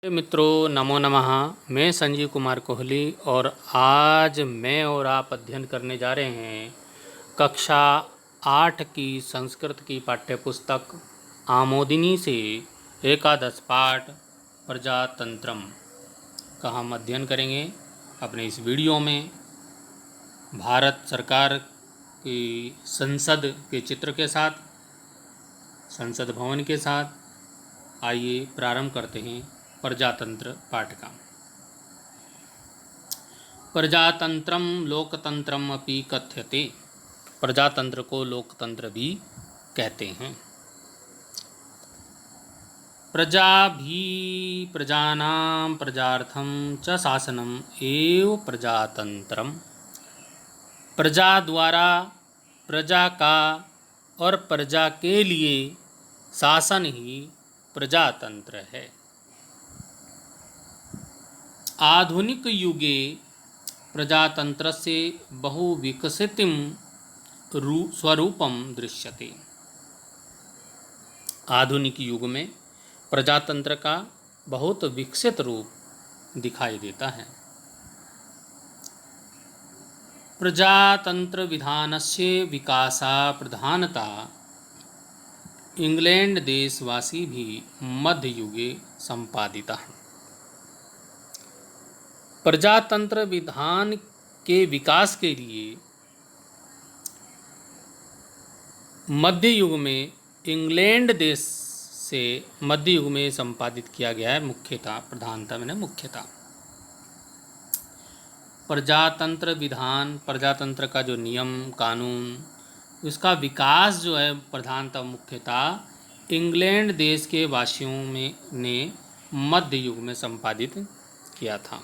मित्रों नमो नमः। मैं संजीव कुमार कोहली और आज मैं और आप अध्ययन करने जा रहे हैं कक्षा 8 की संस्कृत की पाठ्यपुस्तक आमोदिनी से एकादश पाठ प्रजातंत्रम का हम अध्ययन करेंगे। अपने इस वीडियो में भारत सरकार की संसद के चित्र के साथ, संसद भवन के साथ आइए प्रारंभ करते हैं प्रजातंत्र पाठ का। प्रजातंत्रम लोकतंत्रम अपि कथ्यते। प्रजातंत्र को लोकतंत्र भी कहते हैं। प्रजा भी प्रजानां प्रजार्थम च शासनम एव प्रजातंत्रम। प्रजा द्वारा प्रजा का और प्रजा के लिए शासन ही प्रजातंत्र है। आधुनिक युगे प्रजातंत्रस्य बहुविकसितं स्वरूपं दृश्यते। आधुनिक युग में प्रजातंत्र का बहुत विकसित रूप दिखाई देता है। प्रजातंत्र विधानस्य विकासा प्रधानता इंग्लैंड देशवासी भी मध्य युगे संपादिता। प्रजातंत्र विधान के विकास के लिए मध्य युग में इंग्लैंड देश से मध्य युग में संपादित किया गया है। मुख्यतः प्रधानता मैंने मुख्यतः प्रजातंत्र विधान, प्रजातंत्र का जो नियम कानून, उसका विकास जो है प्रधानता मुख्यतः इंग्लैंड देश के वासियों में ने मध्य युग में संपादित किया था।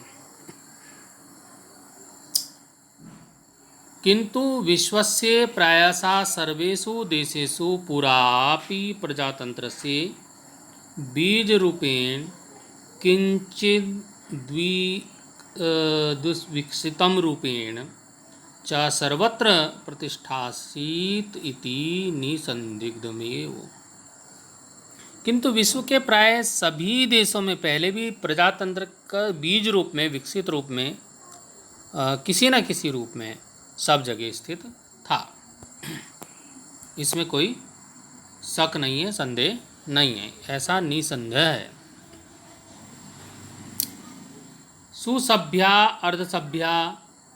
किंतु विश्वस्य प्रायशः सर्वेषु देशेषु पुरापि प्रजातन्त्रस्य बीजरूपेण किंचित् दुष्विकसितं रूपेण च सर्वत्र प्रतिष्ठासीत् इति निसंदिग्धमेव। किंतु विश्व के प्राय सभी देशों में पहले भी प्रजातंत्र का बीज रूप में, विकसित रूप में, किसी न किसी रूप में सब जगह स्थित था। इसमें कोई शक नहीं है, संदेह नहीं है, ऐसा निसंदेह है। सुसभ्या अर्धसभ्या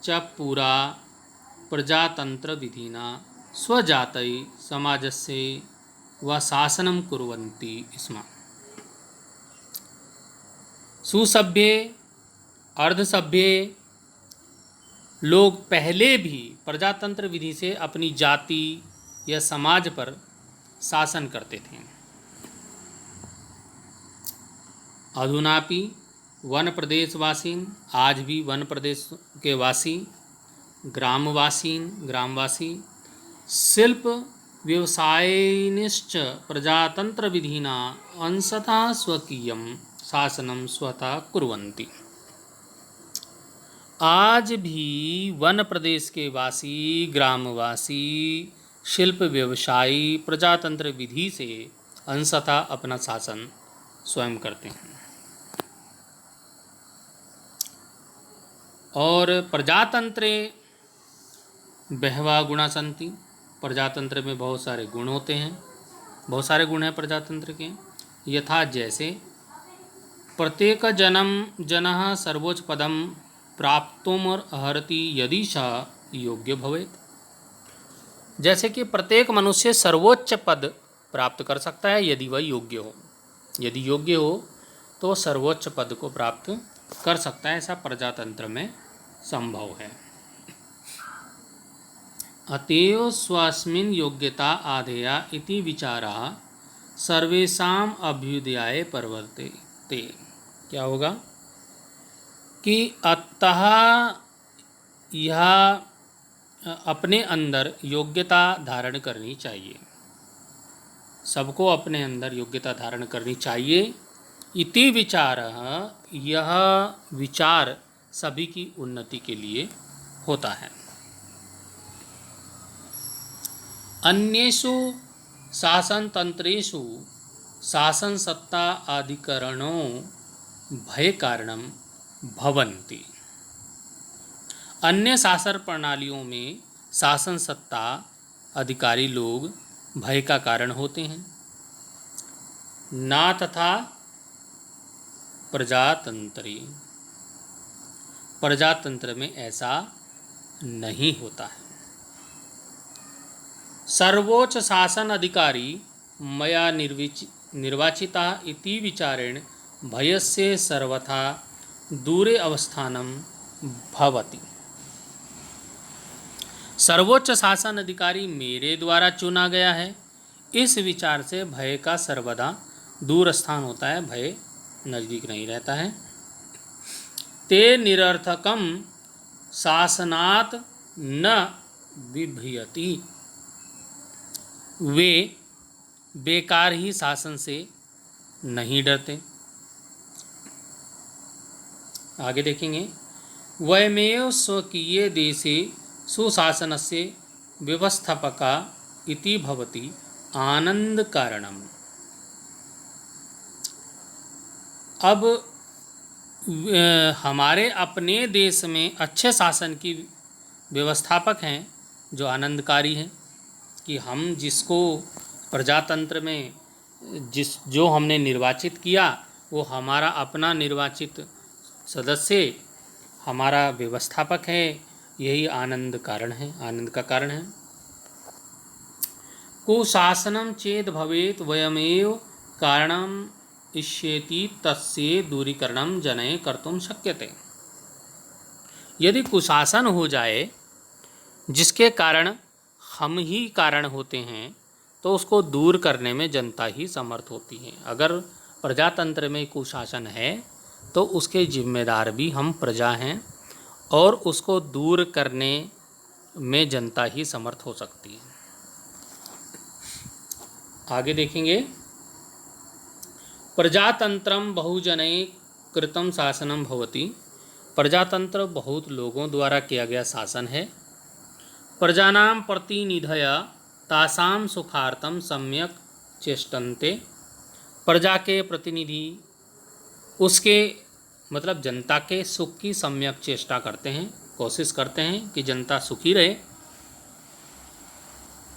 च पुरा प्रजातंत्र विधिना स्वजातै समाजस्य व शासनं कुर्वन्ति स्म। सुसभ्य अर्धसभ्य लोग पहले भी प्रजातंत्र विधि से अपनी जाति या समाज पर शासन करते थे। अधुनापि वन प्रदेशवासीन, आज भी वन प्रदेश के वासी, ग्रामवासी शिल्प व्यवसायिनश्च प्रजातंत्र विधिना अंशतः स्वकीयं शासनं स्वतः कुर्वन्ति। आज भी वन प्रदेश के वासी, ग्रामवासी, शिल्प व्यवसायी प्रजातंत्र विधि से अंशतः अपना शासन स्वयं करते हैं। और प्रजातंत्रे बहवा गुणा सन्ति। प्रजातंत्र में बहुत सारे गुण होते हैं, बहुत सारे गुण हैं प्रजातंत्र के। यथा जैसे प्रत्येक जनः सर्वोच्च पदम प्राप्तुमर्हति यदि स योग्य भवेत्। जैसे कि प्रत्येक मनुष्य सर्वोच्च पद प्राप्त कर सकता है यदि वह योग्य हो। यदि योग्य हो तो सर्वोच्च पद को प्राप्त कर सकता है, ऐसा प्रजातंत्र में संभव है। अतएव स्वस्मिन् योग्यता आधेया इति विचारः सर्वेषाम् अभ्युदयाय प्रवर्तेते। क्या होगा कि अतः यह अपने अंदर योग्यता धारण करनी चाहिए, सबको अपने अंदर योग्यता धारण करनी चाहिए। इति विचारः, यह विचार सभी की उन्नति के लिए होता है। अन्येषु शासनतंत्रेषु शासन सत्ता अधिकरणों भय कारणम भवन्ति। अन्य शासन प्रणालियों में शासन सत्ता अधिकारी लोग भय का कारण होते हैं, ना तथा प्रजातंत्र में ऐसा नहीं होता है। सर्वोच्च शासन अधिकारी मया निर्वाचिता इति विचारेण भयस्य सर्वथा दूरे अवस्थानं भवति। सर्वोच्च शासन अधिकारी मेरे द्वारा चुना गया है, इस विचार से भय का सर्वदा दूर स्थान होता है, भय नज़दीक नहीं रहता है। ते निरर्थकम शासनात् न बिभ्यति, वे बेकार ही शासन से नहीं डरते। आगे देखेंगे, वयमेव स्वकीय देशे सुशासनस्य व्यवस्थापका इति भवति आनंद कारणम। अब हमारे अपने देश में अच्छे शासन की व्यवस्थापक हैं जो आनंदकारी हैं, कि हम जिसको प्रजातंत्र में जो हमने निर्वाचित किया वो हमारा अपना निर्वाचित सदस्य हमारा व्यवस्थापक है, यही आनंद का कारण है। कुशासनम चेद भवेत वयमेव कारणम इष्येति तस्य दूरीकरणम जनै कर्तुम शक्यते। यदि कुशासन हो जाए जिसके कारण हम ही कारण होते हैं तो उसको दूर करने में जनता ही समर्थ होती है। अगर प्रजातंत्र में कुशासन है तो उसके जिम्मेदार भी हम प्रजा हैं और उसको दूर करने में जनता ही समर्थ हो सकती है। आगे देखेंगे, प्रजातंत्रम बहुजनै कृतं शासनम भवति। प्रजातंत्र बहुत लोगों द्वारा किया गया शासन है। प्रजानां प्रतिनिधय तासां सुखार्थम सम्यक चेष्टन्ते। प्रजा के प्रतिनिधि उसके मतलब जनता के सुख की सम्यक चेष्टा करते हैं, कोशिश करते हैं कि जनता सुखी रहे।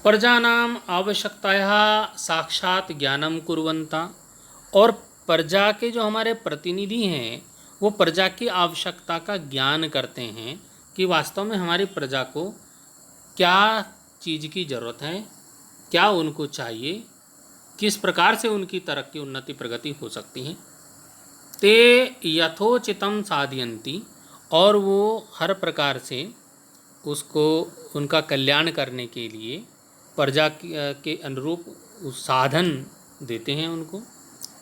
प्रजानाम आवश्यकताया साक्षात ज्ञानम कुर्वन्ता। और प्रजा के जो हमारे प्रतिनिधि हैं वो प्रजा की आवश्यकता का ज्ञान करते हैं कि वास्तव में हमारी प्रजा को क्या चीज़ की ज़रूरत है, क्या उनको चाहिए, किस प्रकार से उनकी तरक्की उन्नति प्रगति हो सकती है। ते यथोचितम साधयन्ति, और वो हर प्रकार से उसको उनका कल्याण करने के लिए प्रजा के अनुरूप साधन देते हैं,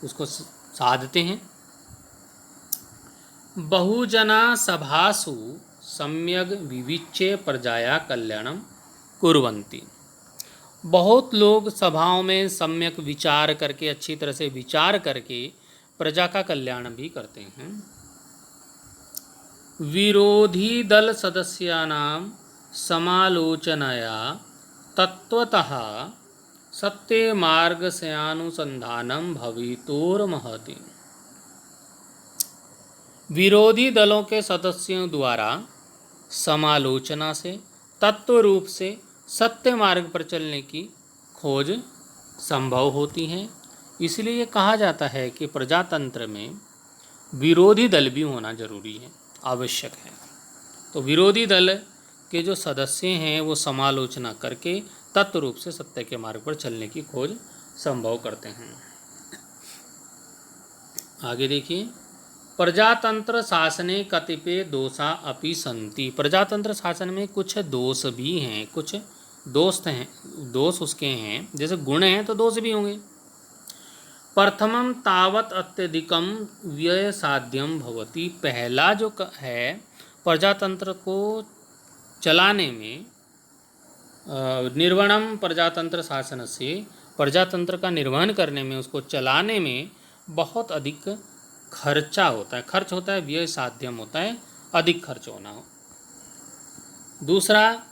उसको साधते हैं। बहुजना सभासु सम्यक विविच्य प्रजाया कल्याणम कुर्वन्ति। बहुत लोग सभाओं में सम्यक विचार करके, अच्छी तरह से विचार करके प्रजा का कल्याण भी करते हैं। विरोधी दल सदस्यानां समालोचनया तत्वतः सत्य मार्गस्यानुसंधानं भवितुर्महति। विरोधी दलों के सदस्यों द्वारा समालोचना से तत्व रूप से सत्य मार्ग पर चलने की खोज संभव होती है। इसलिए कहा जाता है कि प्रजातंत्र में विरोधी दल भी होना जरूरी है, आवश्यक है। तो विरोधी दल के जो सदस्य हैं वो समालोचना करके तत्व रूप से सत्य के मार्ग पर चलने की खोज संभव करते हैं। आगे देखिए, प्रजातंत्र शासने कतिपय दोषा अपि सन्ति। प्रजातंत्र शासन में कुछ दोष भी हैं, कुछ दोष उसके हैं, जैसे गुण हैं तो दोष भी होंगे। प्रथमम तावत अत्यधिकम व्यय साध्यम भवति। पहला जो है, प्रजातंत्र को चलाने में निर्वहणम प्रजातंत्र शासन से, प्रजातंत्र का निर्वहन करने में, उसको चलाने में बहुत अधिक खर्चा होता है, खर्च होता है, व्यय साध्यम होता है, अधिक खर्च होना हो। दूसरा,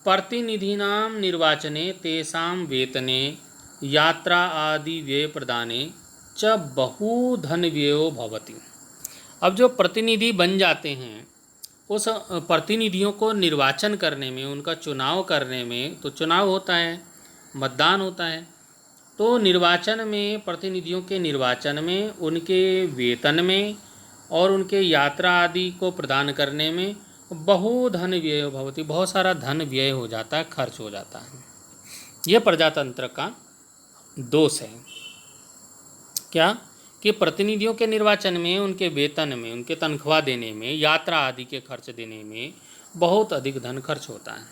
प्रतिनिधीनां निर्वाचने तेषां वेतने यात्रा आदि व्यय प्रदाने च बहुधन व्ययो भवति। अब जो प्रतिनिधि बन जाते हैं, उस प्रतिनिधियों को निर्वाचन करने में, उनका चुनाव करने में, तो चुनाव होता है, मतदान होता है, तो निर्वाचन में, प्रतिनिधियों के निर्वाचन में, उनके वेतन में और उनके यात्रा आदि को प्रदान करने में बहुधन व्यय भवति, बहुत सारा धन व्यय हो जाता है, खर्च हो जाता है। यह प्रजातंत्र का दोष है। क्या कि प्रतिनिधियों के निर्वाचन में, उनके वेतन में, उनके तनख्वाह देने में, यात्रा आदि के खर्च देने में बहुत अधिक धन खर्च होता है,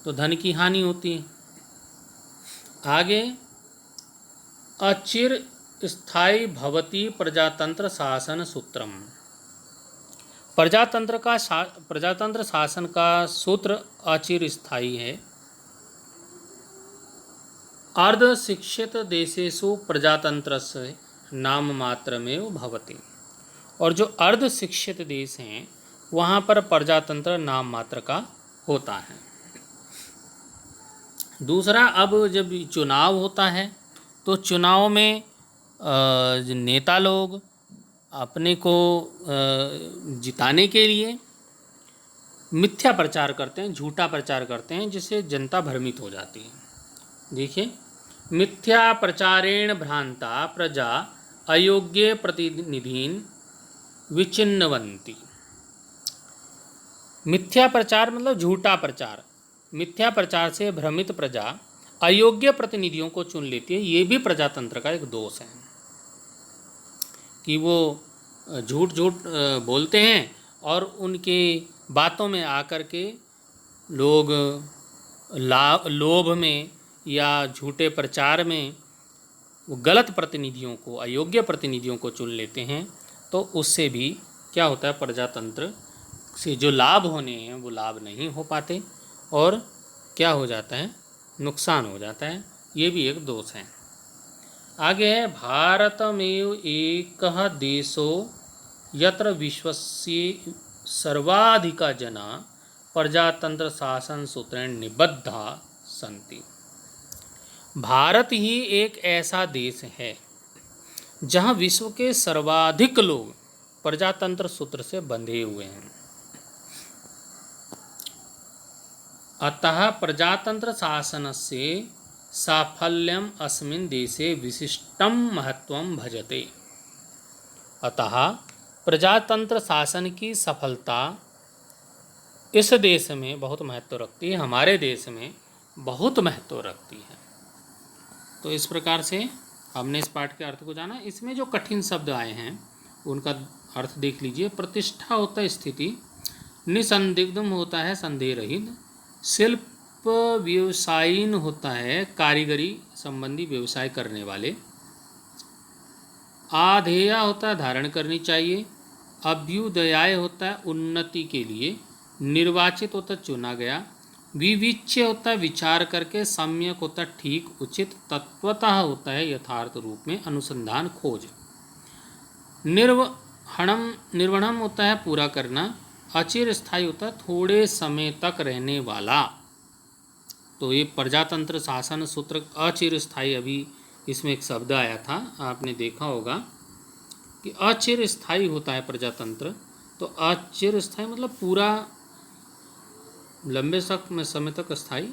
तो धन की हानि होती है। आगे, अचिर स्थायी भवति प्रजातंत्र शासन सूत्रम। प्रजातंत्र शासन का सूत्र अचिर स्थायी है। अर्ध शिक्षित देशेषु प्रजातंत्रस्य नाम मात्रमेव भवति। और जो अर्ध शिक्षित देश हैं वहाँ पर प्रजातंत्र नाम मात्र का होता है। दूसरा, अब जब चुनाव होता है तो चुनाव में नेता लोग अपने को जिताने के लिए मिथ्या प्रचार करते हैं, झूठा प्रचार करते हैं, जिससे जनता भ्रमित हो जाती है। देखिए, मिथ्या प्रचारेण भ्रांता प्रजा अयोग्य प्रतिनिधीन विचिन्नवंती। मिथ्या प्रचार मतलब झूठा प्रचार। मिथ्या प्रचार से भ्रमित प्रजा अयोग्य प्रतिनिधियों को चुन लेती है। ये भी प्रजातंत्र का एक दोष है कि वो झूठ बोलते हैं और उनके बातों में आकर के लोग लोभ में या झूठे प्रचार में वो गलत प्रतिनिधियों को, अयोग्य प्रतिनिधियों को चुन लेते हैं। तो उससे भी क्या होता है, प्रजातंत्र से जो लाभ होने हैं वो लाभ नहीं हो पाते और क्या हो जाता है, नुकसान हो जाता है। ये भी एक दोष है। आगे है, भारतमेव एकः देशो यत्र विश्वस्य सर्वाधिका जना प्रजातंत्र शासन सूत्रेण निबद्धा सन्ति। भारत ही एक ऐसा देश है जहाँ विश्व के सर्वाधिक लोग प्रजातंत्र सूत्र से बंधे हुए हैं। अतः प्रजातंत्र शासनस्य साफल्यम अस्मिन् देशे विशिष्टं महत्वं भजते। अतः प्रजातंत्र शासन की सफलता इस देश में बहुत महत्व रखती है, हमारे देश में बहुत महत्व रखती है। तो इस प्रकार से हमने इस पाठ के अर्थ को जाना। इसमें जो कठिन शब्द आए हैं उनका अर्थ देख लीजिए। प्रतिष्ठा होता है स्थिति, निसंदिग्धम होता है संदेह रहित, शिल्प व्यवसायीन होता है कारीगरी संबंधी व्यवसाय करने वाले, आधेया होता है धारण करनी चाहिए, अभ्युदयाय होता है उन्नति के लिए, निर्वाचित होता है चुना गया, विविच्य होता है विचार करके, सम्यक होता है ठीक उचित, तत्वतः होता है यथार्थ रूप में अनुसंधान खोज, निर्वहणम होता है पूरा करना, अचिर स्थायी होता है थोड़े समय तक रहने वाला। तो ये प्रजातंत्र शासन सूत्र अचिर स्थायी, अभी इसमें एक शब्द आया था, आपने देखा होगा कि अचिर स्थायी होता है प्रजातंत्र। तो अचिर स्थायी मतलब पूरा लंबे समय तक स्थायी,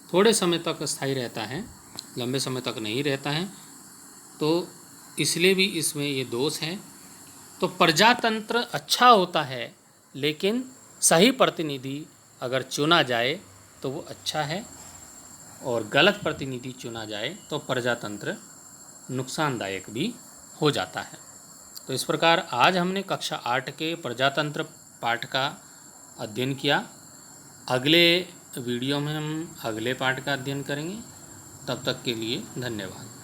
थोड़े समय तक स्थायी रहता है, लंबे समय तक नहीं रहता है। तो इसलिए भी इसमें ये दोष है। तो प्रजातंत्र अच्छा होता है, लेकिन सही प्रतिनिधि अगर चुना जाए तो वो अच्छा है, और गलत प्रतिनिधि चुना जाए तो प्रजातंत्र नुकसानदायक भी हो जाता है। तो इस प्रकार आज हमने कक्षा 8 के प्रजातंत्र पाठ का अध्ययन किया। अगले वीडियो में हम अगले पाठ का अध्ययन करेंगे। तब तक के लिए धन्यवाद।